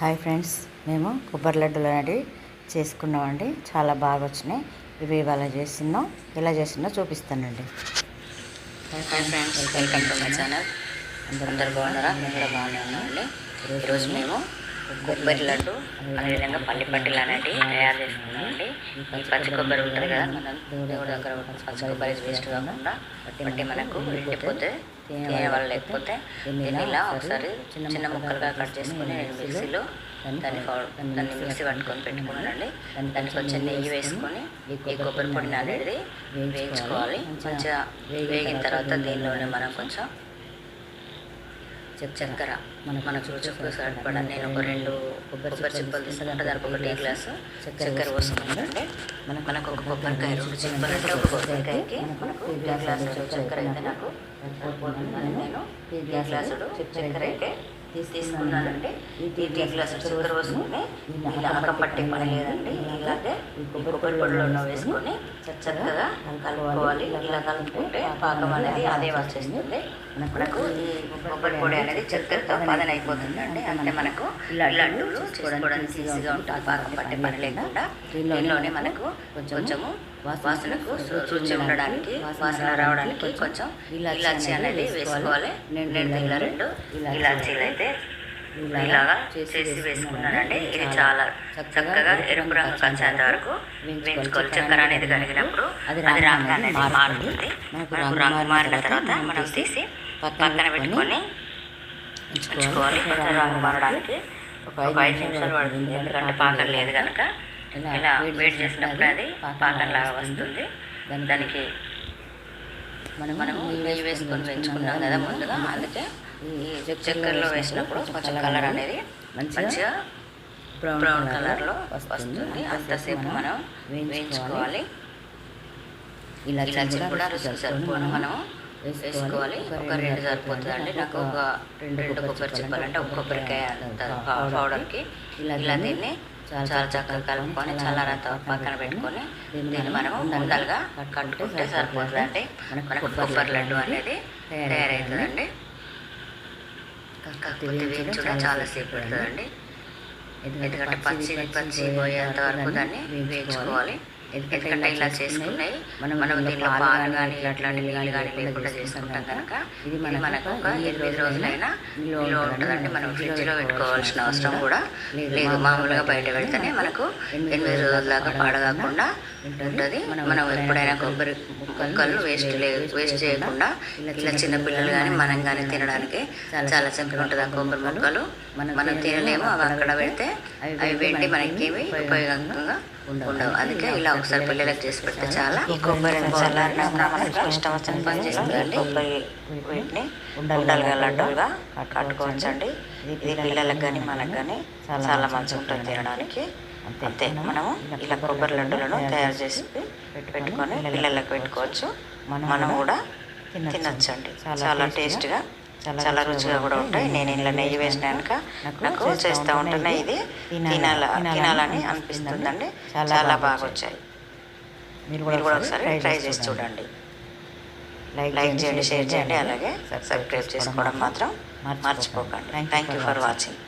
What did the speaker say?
Hi friends, మేము కొబ్బరి లడ్డూలు అనేవి చేసుకున్నామండి. చాలా బాగా వచ్చినాయి. ఇవి ఇవాళ చేస్తున్నాం. ఎలా చేసినా చూపిస్తానండి. Hi friends, welcome to my channel. అందరు బాగున్నారా? మేము కూడా బాగున్నామండి. ఈరోజు మేము కొబ్బరి లడ్డు అదేవిధంగా పల్లి పట్టీలు అనేవి తయారు చేసుకున్నామండి. ఈ పచ్చి కొబ్బరి ఉంటుంది కదా, మనం దేవుడి దగ్గర పచ్చి కొబ్బరి వేస్ట్ కాకుండా బట్టి మనకు ఎండిపోతే తినే వాళ్ళు లేకపోతే దీన్ని ఇలా ఒకసారి చిన్న చిన్న ముక్కలుగా కట్ చేసుకుని నేను మిక్సీలో దాన్ని మిక్సీ పట్టుకొని పెట్టుకున్నానండి. దాన్ని కొంచెం నెయ్యి వేసుకొని ఈ కొబ్బరి పొడిని అనేది వేయించుకోవాలి. మంచిగా వేగిన తర్వాత దీనిలోనే మనం కొంచెం చక్కెర మనకు రుచికి సరిపడా నేను ఒక 2 కొబ్బరి చిప్పలు తీసుకుంటే దానికి ఒక టీ గ్లాసు చక్కెర పోసుకుంటానండి. మనకు ఒక కొబ్బరికాయ 2 చిప్పలు అంటే ఒక కొబ్బరికాయకి మనకు టీ గ్లాసుడు చక్కెర అయితే నాకు సరిపోతుందని నేను టీ గ్లాసుడు చక్కెర అయితే తీసుకున్నానండి. ఈ టీ గ్లాసుడు చక్కెర పోసుకుని ఇలా అక్కపట్టే పని లేదండి. ఇలాగే ఈ కొబ్బరి పొడిలో వేసుకొని చక్కగా కలుపుకోవాలి. ఇలా కలుపుకుంటే పాకం అనేది అదే వచ్చేస్తుంది. మనకు ఈ కొబ్బరి పొడి అనేది చక్కెరతో పదన అయిపోతుందండి. అంటే మనకు లడ్డూలు చేసుకోవడానికి ఈజీగా ఉంటుంది. పాకం పట్టే పని లేకుండా దీనిలోనే మనకు కొంచెము వాసనకు రుచి ఉండడానికి, వాసన రావడానికి కొంచెం ఇలాచీ అనేది వేసుకోవాలి. నేను ఇలా 2 ఇలాచీలు అయితే ఇలాగా చేసి వేసుకున్నానండి. ఇది చాలా చక్కగా ఎరుపు రంగు వచ్చేంత వరకు వేయించుకోవాలి. చక్కెర అనేది కరిగినప్పుడు అది రంగు అనేది మారుతుంది. మనకు రంగు మారిన తర్వాత మనం తీసి పక్కన పెట్టుకొని ఉంచుకోవాలి. రంగు మారడానికి ఒక 5 నిమిషాలు పడుతుంది. ఎందుకంటే పాకం లేదు కనుక ఇలా వేడి చేసినప్పుడు అది పాకంలాగా వస్తుంది. దానికి మనము నెయ్యి వేసుకొని వేయించుకున్నాం కదా ముందుగా, అందుకే ఈ చక్కెరలో వేసినప్పుడు కొంచెం కలర్ అనేది మంచిగా బ్రౌన్ కలర్లో వస్తుంది. అంతసేపు మనం వేయించుకోవాలి. ఇలాచీ కూడా రుచికి సరిపోను మనం వేసుకోవాలి. ఒక 2 సరిపోతుందండి. నాకు ఒక 2 కొబ్బరి చిప్పలు అంటే ఒక కొబ్బరికాయ అంత పౌడర్కి ఇలా దీన్ని చాలా చక్కగా కలుపుకొని చల్లారంత పక్కన పెట్టుకొని దీన్ని మనము ముందలుగా కట్టుకుంటే సరిపోతుందండి. మనకు కొబ్బరి లడ్డు అనేది తయారవుతుందండి. కాకపోతే వేయించడం చాలాసేపు పడుతుందండి. ఎందుకంటే పచ్చి పోయేంత వరకు దాన్ని వేయించుకోవాలి. ఎందుకంటే ఇలా చేసుకున్నాయి మనం దీనిలో పాలు కానీ అట్లాంటి నీళ్ళు కానీ లేకుండా చేసుకుంటాం కనుక ఇది మనకు ఒక 8 రోజులైనా నిల్వ ఉంటుందండి. మనం ఫ్రిడ్జ్లో పెట్టుకోవాల్సిన అవసరం కూడా లేదు. మామూలుగా బయట పెడితేనే మనకు 8 రోజుల దాకా పాడగాకుండా ఉంటుంది. మనం ఎప్పుడైనా కొబ్బరి ముక్కలు వేస్ట్ చేయకుండా ఇలా చిన్న పిల్లలు కానీ మనం కానీ తినడానికి చాలా చక్కగా ఉంటుంది. ఆ కొబ్బరి ముక్కలు మనం తినలేము, అవి అక్కడ పెడితే అవి పెట్టి మనకేమి ఉపయోగంగా ఉండవు. అందుకే ఇలా ఒకసారి పిల్లలకు చేసి పెడితే చాలా. ఈ కొబ్బరి మనకి ఇష్టం వచ్చిన పని చేస్తుందండి. కొబ్బరి వీటిని ఉండలుగా లడ్డూలుగా కట్టుకోవచ్చండి. ఇది పిల్లలకు కానీ మనకు కానీ చాలా మంచిగా ఉంటుంది తినడానికి. అంతే, మనము ఇలా కొబ్బరి లడ్డూలను తయారు చేసి పెట్టుకొని పిల్లలకు పెట్టుకోవచ్చు. మనం కూడా తినచ్చండి. చాలా టేస్ట్గా చాలా రుచిగా కూడా ఉంటాయి. నేను ఇలా నెయ్యి వేసినాక నాకు చేస్తూ ఉంటున్నా. ఇది తినాలని అనిపిస్తుందండి. చాలా బాగా వచ్చాయి. మీరు కూడా ఒకసారి ట్రై చేసి చూడండి. లైక్ చేయండి, షేర్ చేయండి, అలాగే సబ్స్క్రైబ్ చేసుకోవడం మాత్రం మర్చిపోకండి. Thank you for watching.